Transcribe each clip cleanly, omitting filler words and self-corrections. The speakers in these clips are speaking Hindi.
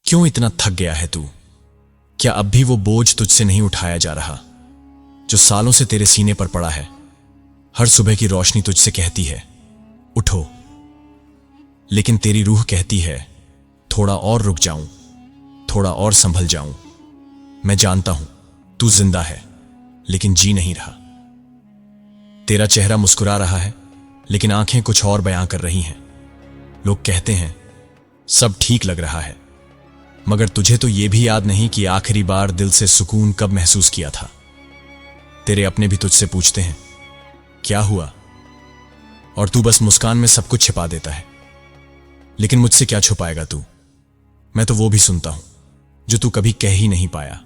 क्यों इतना थक गया है तू? क्या अब भी वो बोझ तुझसे नहीं उठाया जा रहा जो सालों से तेरे सीने पर पड़ा है? हर सुबह की रोशनी तुझसे कहती है उठो, लेकिन तेरी रूह कहती है थोड़ा और रुक जाऊं, थोड़ा और संभल जाऊं। मैं जानता हूं तू जिंदा है लेकिन जी नहीं रहा। तेरा चेहरा मुस्कुरा रहा है लेकिन आंखें कुछ और बयां कर रही हैं। लोग कहते हैं सब ठीक लग रहा है, मगर तुझे तो यह भी याद नहीं कि आखिरी बार दिल से सुकून कब महसूस किया था। तेरे अपने भी तुझसे पूछते हैं क्या हुआ, और तू बस मुस्कान में सब कुछ छिपा देता है। लेकिन मुझसे क्या छुपाएगा तू? मैं तो वो भी सुनता हूं जो तू कभी कह ही नहीं पाया।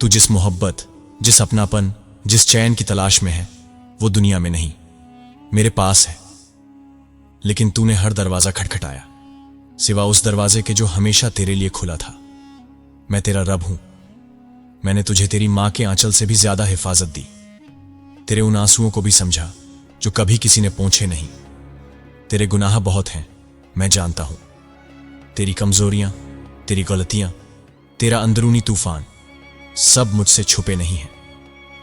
तू जिस मोहब्बत, जिस अपनापन, जिस चैन की तलाश में है वो दुनिया में नहीं, मेरे पास है। लेकिन तूने हर दरवाजा खटखटाया सिवा उस दरवाजे के जो हमेशा तेरे लिए खुला था। मैं तेरा रब हूं। मैंने तुझे तेरी मां के आंचल से भी ज्यादा हिफाजत दी, तेरे उन आंसुओं को भी समझा जो कभी किसी ने पोंछे नहीं। तेरे गुनाह बहुत हैं, मैं जानता हूं। तेरी कमजोरियां, तेरी गलतियां, तेरा अंदरूनी तूफान सब मुझसे छुपे नहीं हैं।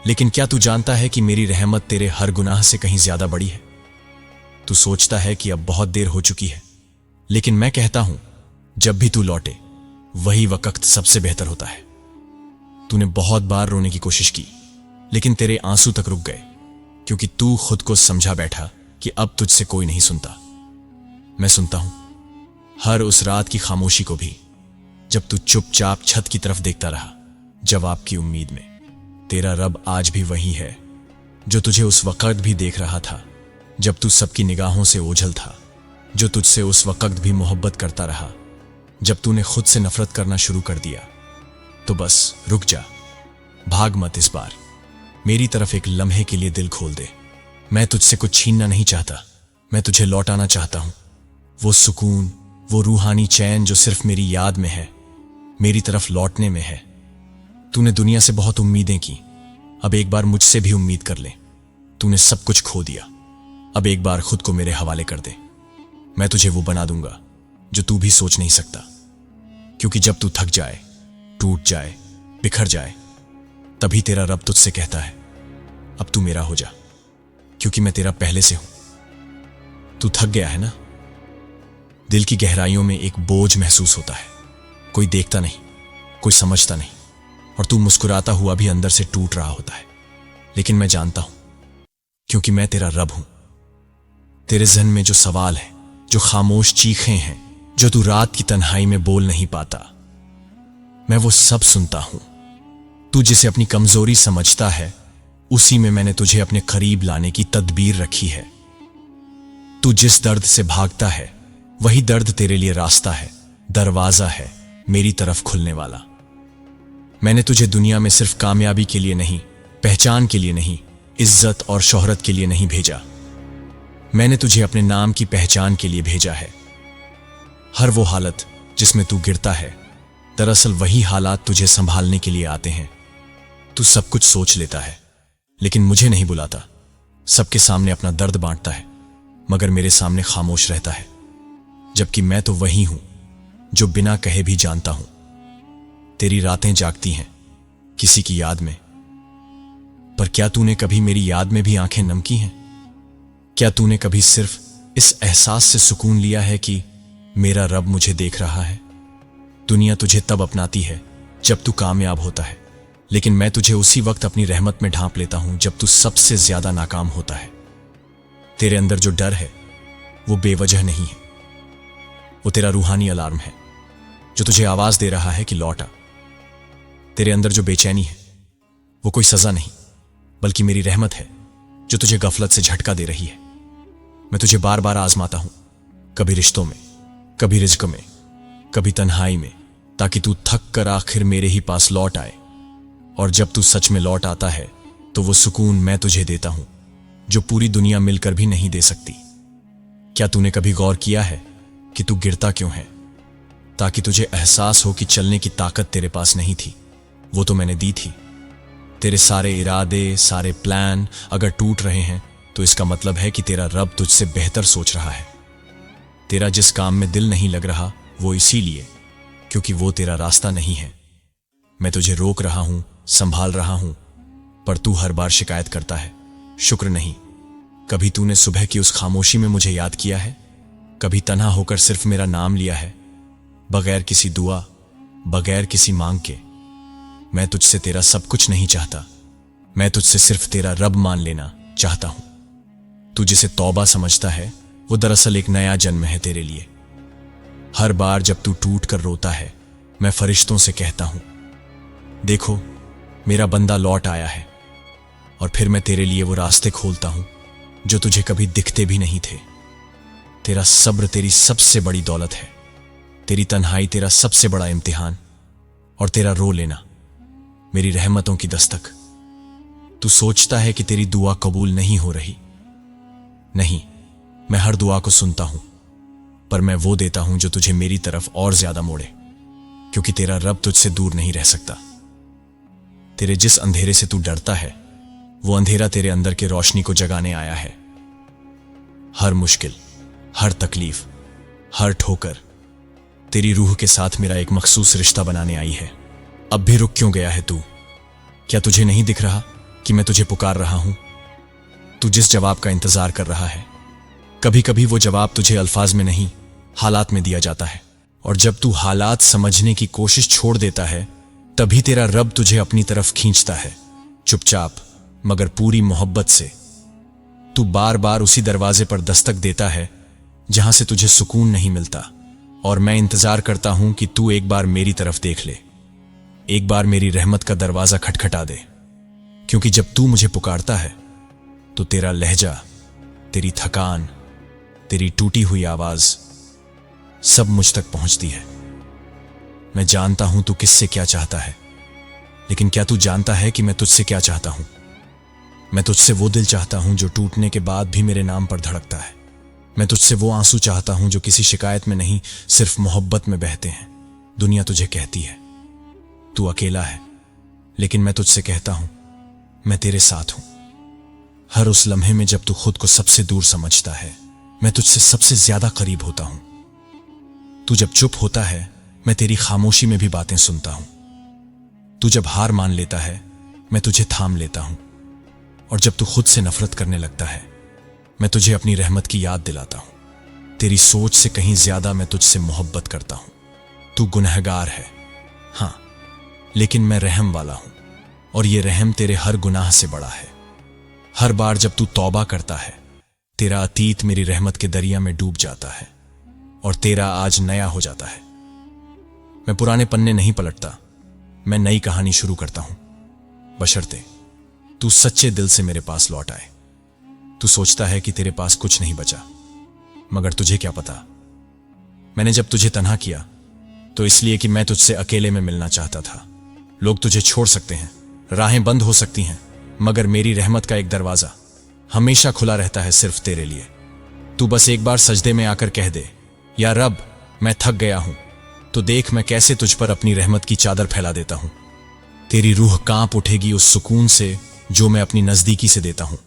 लेकिन क्या तू जानता है कि मेरी रहमत तेरे हर गुनाह से कहीं ज्यादा बड़ी है? तू सोचता है कि अब बहुत देर हो चुकी है, लेकिन मैं कहता हूं जब भी तू लौटे वही वक्त सबसे बेहतर होता है। तूने बहुत बार रोने की कोशिश की लेकिन तेरे आंसू तक रुक गए, क्योंकि तू खुद को समझा बैठा कि अब तुझसे कोई नहीं सुनता। मैं सुनता हूं हर उस रात की खामोशी को भी, जब तू चुपचाप छत की तरफ देखता रहा जवाब की उम्मीद में। तेरा रब आज भी वही है जो तुझे उस वक्त भी देख रहा था जब तू सबकी निगाहों से ओझल था, जो तुझसे उस वक्त भी मोहब्बत करता रहा जब तूने खुद से नफरत करना शुरू कर दिया। तो बस रुक जा, भाग मत इस बार। मेरी तरफ एक लम्हे के लिए दिल खोल दे। मैं तुझसे कुछ छीनना नहीं चाहता, मैं तुझे लौटाना चाहता हूं। वो सुकून, वो रूहानी चैन जो सिर्फ मेरी याद में है, मेरी तरफ लौटने में है। तूने दुनिया से बहुत उम्मीदें की, अब एक बार मुझसे भी उम्मीद कर ले। तूने सब कुछ खो दिया, अब एक बार खुद को मेरे हवाले कर दे। मैं तुझे वो बना दूंगा जो तू भी सोच नहीं सकता। क्योंकि जब तू थक जाए, टूट जाए, बिखर जाए, तभी तेरा रब तुझसे कहता है अब तू मेरा हो जा, क्योंकि मैं तेरा पहले से हूं। तू थक गया है ना? दिल की गहराइयों में एक बोझ महसूस होता है। कोई देखता नहीं, कोई समझता नहीं, और तू मुस्कुराता हुआ भी अंदर से टूट रहा होता है। लेकिन मैं जानता हूं, क्योंकि मैं तेरा रब हूं। तेरे ज़हन में जो सवाल है, जो खामोश चीखें हैं, जो तू रात की तन्हाई में बोल नहीं पाता, मैं वो सब सुनता हूं। तू जिसे अपनी कमजोरी समझता है, उसी में मैंने तुझे अपने करीब लाने की तदबीर रखी है। तू जिस दर्द से भागता है, वही दर्द तेरे लिए रास्ता है, दरवाजा है मेरी तरफ खुलने वाला। मैंने तुझे दुनिया में सिर्फ कामयाबी के लिए नहीं, पहचान के लिए नहीं, इज्जत और शोहरत के लिए नहीं भेजा। मैंने तुझे अपने नाम की पहचान के लिए भेजा है। हर वो हालत जिसमें तू गिरता है, दरअसल वही हालात तुझे संभालने के लिए आते हैं। तू सब कुछ सोच लेता है, लेकिन मुझे नहीं बुलाता। सबके सामने अपना दर्द बांटता है, मगर मेरे सामने खामोश रहता है। जबकि मैं तो वही हूं जो बिना कहे भी जानता हूं। तेरी रातें जागती हैं किसी की याद में, पर क्या तूने कभी मेरी याद में भी आंखें नम की हैं? क्या तूने कभी सिर्फ इस एहसास से सुकून लिया है कि मेरा रब मुझे देख रहा है? दुनिया तुझे तब अपनाती है जब तू कामयाब होता है, लेकिन मैं तुझे उसी वक्त अपनी रहमत में ढांप लेता हूं जब तू सबसे ज्यादा नाकाम होता है। तेरे अंदर जो डर है वो बेवजह नहीं है, वो तेरा रूहानी अलार्म है जो तुझे आवाज दे रहा है कि लौट आ। तेरे अंदर जो बेचैनी है वो कोई सजा नहीं, बल्कि मेरी रहमत है जो तुझे गफलत से झटका दे रही है। मैं तुझे बार बार आजमाता हूं, कभी रिश्तों में, कभी रिज्क में, कभी तन्हाई में, ताकि तू थक कर आखिर मेरे ही पास लौट आए। और जब तू सच में लौट आता है तो वो सुकून मैं तुझे देता हूं जो पूरी दुनिया मिलकर भी नहीं दे सकती। क्या तूने कभी गौर किया है कि तू गिरता क्यों है? ताकि तुझे एहसास हो कि चलने की ताकत तेरे पास नहीं थी, वो तो मैंने दी थी। तेरे सारे इरादे, सारे प्लान अगर टूट रहे हैं तो इसका मतलब है कि तेरा रब तुझसे बेहतर सोच रहा है। तेरा जिस काम में दिल नहीं लग रहा वो इसीलिए क्योंकि वो तेरा रास्ता नहीं है। मैं तुझे रोक रहा हूं, संभाल रहा हूं, पर तू हर बार शिकायत करता है, शुक्र नहीं। कभी तूने सुबह की उस खामोशी में मुझे याद किया है? कभी तन्हा होकर सिर्फ मेरा नाम लिया है, बगैर किसी दुआ, बगैर किसी मांग के? मैं तुझसे तेरा सब कुछ नहीं चाहता, मैं तुझसे सिर्फ तेरा रब मान लेना चाहता हूं। तू जिसे तौबा समझता है, वो दरअसल एक नया जन्म है तेरे लिए। हर बार जब तू टूट कर रोता है, मैं फरिश्तों से कहता हूं, देखो मेरा बंदा लौट आया है। और फिर मैं तेरे लिए वो रास्ते खोलता हूं जो तुझे कभी दिखते भी नहीं थे। तेरा सब्र तेरी सबसे बड़ी दौलत है, तेरी तन्हाई तेरा सबसे बड़ा इम्तिहान, और तेरा रो लेना मेरी रहमतों की दस्तक। तू सोचता है कि तेरी दुआ कबूल नहीं हो रही। नहीं, मैं हर दुआ को सुनता हूं, पर मैं वो देता हूं जो तुझे मेरी तरफ और ज्यादा मोड़े, क्योंकि तेरा रब तुझसे दूर नहीं रह सकता। तेरे जिस अंधेरे से तू डरता है, वो अंधेरा तेरे अंदर के रोशनी को जगाने आया है। हर मुश्किल, हर तकलीफ, हर ठोकर तेरी रूह के साथ मेरा एक मखसूस रिश्ता बनाने आई है। अब भी रुक क्यों गया है तू? क्या तुझे नहीं दिख रहा कि मैं तुझे पुकार रहा हूं? तू जिस जवाब का इंतजार कर रहा है, कभी कभी वो जवाब तुझे अल्फाज में नहीं, हालात में दिया जाता है। और जब तू हालात समझने की कोशिश छोड़ देता है, तभी तेरा रब तुझे अपनी तरफ खींचता है, चुपचाप मगर पूरी मोहब्बत से। तू बार बार उसी दरवाजे पर दस्तक देता है जहां से तुझे सुकून नहीं मिलता, और मैं इंतजार करता हूं कि तू एक बार मेरी तरफ देख ले, एक बार मेरी रहमत का दरवाजा खटखटा दे। क्योंकि जब तू मुझे पुकारता है, तो तेरा लहजा, तेरी थकान, तेरी टूटी हुई आवाज सब मुझ तक पहुंचती है। मैं जानता हूं तू किससे क्या चाहता है, लेकिन क्या तू जानता है कि मैं तुझसे क्या चाहता हूं? मैं तुझसे वो दिल चाहता हूं जो टूटने के बाद भी मेरे नाम पर धड़कता है। मैं तुझसे वो आंसू चाहता हूं जो किसी शिकायत में नहीं, सिर्फ मोहब्बत में बहते हैं। दुनिया तुझे कहती है तू अकेला है, लेकिन मैं तुझसे कहता हूं मैं तेरे साथ हूं। हर उस लम्हे में जब तू खुद को सबसे दूर समझता है, मैं तुझसे सबसे ज्यादा करीब होता हूं। तू जब चुप होता है, मैं तेरी खामोशी में भी बातें सुनता हूं। तू जब हार मान लेता है, मैं तुझे थाम लेता हूं। और जब तू खुद से नफरत करने लगता है, मैं तुझे अपनी रहमत की याद दिलाता हूं। तेरी सोच से कहीं ज्यादा मैं तुझसे मोहब्बत करता हूं। तू गुनहगार है, हां, लेकिन मैं रहम वाला हूं, और ये रहम तेरे हर गुनाह से बड़ा है। हर बार जब तू तौबा करता है, तेरा अतीत मेरी रहमत के दरिया में डूब जाता है, और तेरा आज नया हो जाता है। मैं पुराने पन्ने नहीं पलटता, मैं नई कहानी शुरू करता हूं, बशर्ते तू सच्चे दिल से मेरे पास लौट आए। तू सोचता है कि तेरे पास कुछ नहीं बचा, मगर तुझे क्या पता, मैंने जब तुझे तन्हा किया तो इसलिए कि मैं तुझसे अकेले में मिलना चाहता था। लोग तुझे छोड़ सकते हैं, राहें बंद हो सकती हैं, मगर मेरी रहमत का एक दरवाजा हमेशा खुला रहता है, सिर्फ तेरे लिए। तू बस एक बार सजदे में आकर कह दे, या रब मैं थक गया हूं, तो देख मैं कैसे तुझ पर अपनी रहमत की चादर फैला देता हूं। तेरी रूह कांप उठेगी उस सुकून से जो मैं अपनी नजदीकी से देता हूं।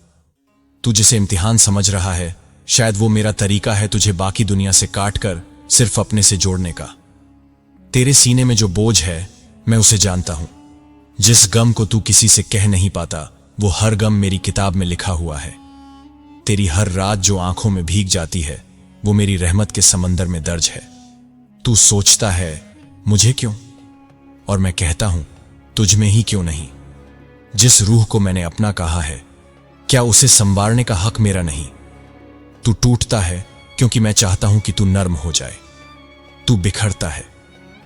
तू जिसे इम्तिहान समझ रहा है, शायद वो मेरा तरीका है तुझे बाकी दुनिया से काटकर सिर्फ अपने से जोड़ने का। तेरे सीने में जो बोझ है, मैं उसे जानता हूं। जिस गम को तू किसी से कह नहीं पाता, वो हर गम मेरी किताब में लिखा हुआ है। तेरी हर रात जो आंखों में भीग जाती है, वो मेरी रहमत के समंदर में दर्ज है। तू सोचता है मुझे क्यों, और मैं कहता हूं तुझ में ही क्यों नहीं। जिस रूह को मैंने अपना कहा है, क्या उसे संवारने का हक मेरा नहीं? तू टूटता है क्योंकि मैं चाहता हूं कि तू नर्म हो जाए। तू बिखरता है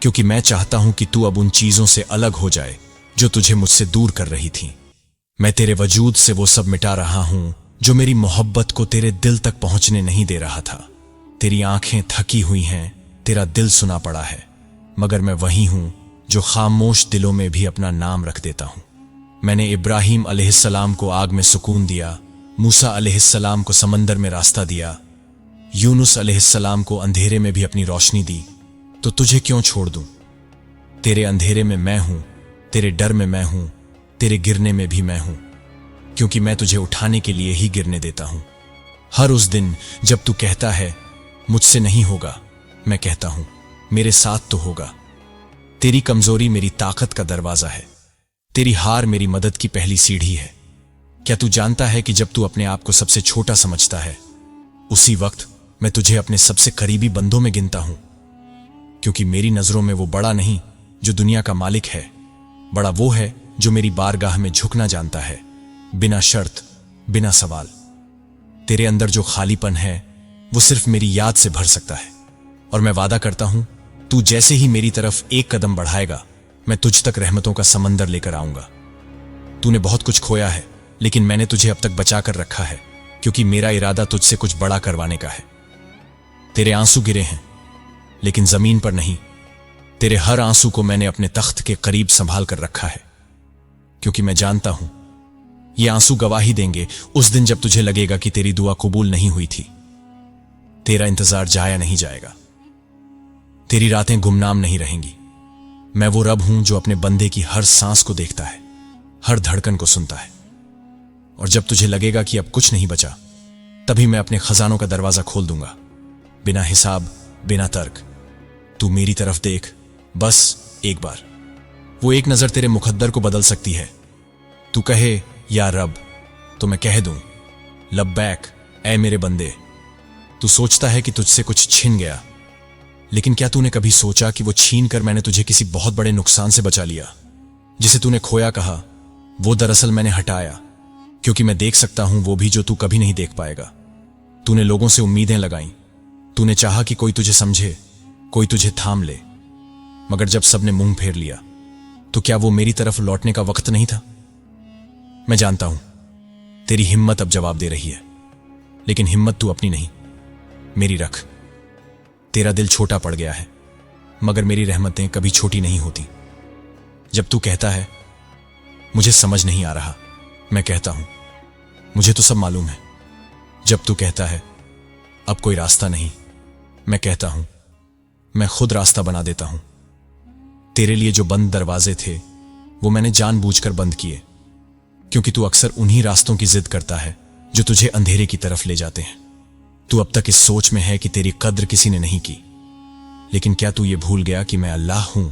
क्योंकि मैं चाहता हूं कि तू अब उन चीजों से अलग हो जाए जो तुझे मुझसे दूर कर रही थी। मैं तेरे वजूद से वो सब मिटा रहा हूं जो मेरी मोहब्बत को तेरे दिल तक पहुंचने नहीं दे रहा था। तेरी आंखें थकी हुई हैं, तेरा दिल सुना पड़ा है, मगर मैं वही हूं जो खामोश दिलों में भी अपना नाम रख देता हूं। मैंने इब्राहिम अलैहिस्सलाम को आग में सुकून दिया, मूसा अलैहिस्सलाम को समंदर में रास्ता दिया, यूनुस अलैहिस्सलाम को अंधेरे में भी अपनी रोशनी दी। तो तुझे क्यों छोड़ दूं? तेरे अंधेरे में मैं हूं, तेरे डर में मैं हूं, तेरे गिरने में भी मैं हूं, क्योंकि मैं तुझे उठाने के लिए ही गिरने देता हूं। हर उस दिन जब तू कहता है मुझसे नहीं होगा, मैं कहता हूं मेरे साथ तो होगा, तेरी कमजोरी मेरी ताकत का दरवाजा है, तेरी हार मेरी मदद की पहली सीढ़ी है। क्या तू जानता है कि जब तू अपने आप को सबसे छोटा समझता है, उसी वक्त मैं तुझे अपने सबसे करीबी बंदों में गिनता हूं। क्योंकि मेरी नजरों में वो बड़ा नहीं जो दुनिया का मालिक है, बड़ा वो है जो मेरी बारगाह में झुकना जानता है, बिना शर्त, बिना सवाल। तेरे अंदर जो खालीपन है वो सिर्फ मेरी याद से भर सकता है, और मैं वादा करता हूं तू जैसे ही मेरी तरफ एक कदम बढ़ाएगा, मैं तुझ तक रहमतों का समंदर लेकर आऊंगा। तूने बहुत कुछ खोया है, लेकिन मैंने तुझे अब तक बचा कर रखा है, क्योंकि मेरा इरादा तुझसे कुछ बड़ा करवाने का है। तेरे आंसू गिरे हैं, लेकिन जमीन पर नहीं। तेरे हर आंसू को मैंने अपने तख्त के करीब संभाल कर रखा है, क्योंकि मैं जानता हूं ये आंसू गवाही देंगे उस दिन जब तुझे लगेगा कि तेरी दुआ कबूल नहीं हुई थी। तेरा इंतजार जाया नहीं जाएगा, तेरी रातें गुमनाम नहीं रहेंगी। मैं वो रब हूं जो अपने बंदे की हर सांस को देखता है, हर धड़कन को सुनता है। और जब तुझे लगेगा कि अब कुछ नहीं बचा, तभी मैं अपने खजानों का दरवाजा खोल दूंगा, बिना हिसाब, बिना तर्क। तू मेरी तरफ देख, बस एक बार। वो एक नजर तेरे मुकद्दर को बदल सकती है। तू कहे या रब, तो मैं कह दूं लब्बैक, ऐ मेरे बंदे। तू सोचता है कि तुझसे कुछ छिन गया, लेकिन क्या तूने कभी सोचा कि वो छीन कर मैंने तुझे किसी बहुत बड़े नुकसान से बचा लिया? जिसे तूने खोया कहा, वो दरअसल मैंने हटाया, क्योंकि मैं देख सकता हूं वो भी जो तू कभी नहीं देख पाएगा। तूने लोगों से उम्मीदें लगाई, तूने चाहा कि कोई तुझे समझे, कोई तुझे थाम ले, मगर जब सबने मुंह फेर लिया, तो क्या वो मेरी तरफ लौटने का वक्त नहीं था? मैं जानता हूं तेरी हिम्मत अब जवाब दे रही है, लेकिन हिम्मत तू अपनी नहीं, मेरी रख। तेरा दिल छोटा पड़ गया है, मगर मेरी रहमतें कभी छोटी नहीं होती। जब तू कहता है मुझे समझ नहीं आ रहा, मैं कहता हूं मुझे तो सब मालूम है। जब तू कहता है अब कोई रास्ता नहीं, मैं कहता हूं मैं खुद रास्ता बना देता हूं। तेरे लिए जो बंद दरवाजे थे वो मैंने जानबूझकर बंद किए, क्योंकि तू अक्सर उन्हीं रास्तों की जिद करता है जो तुझे अंधेरे की तरफ ले जाते हैं। तू अब तक इस सोच में है कि तेरी कद्र किसी ने नहीं की, लेकिन क्या तू ये भूल गया कि मैं अल्लाह हूं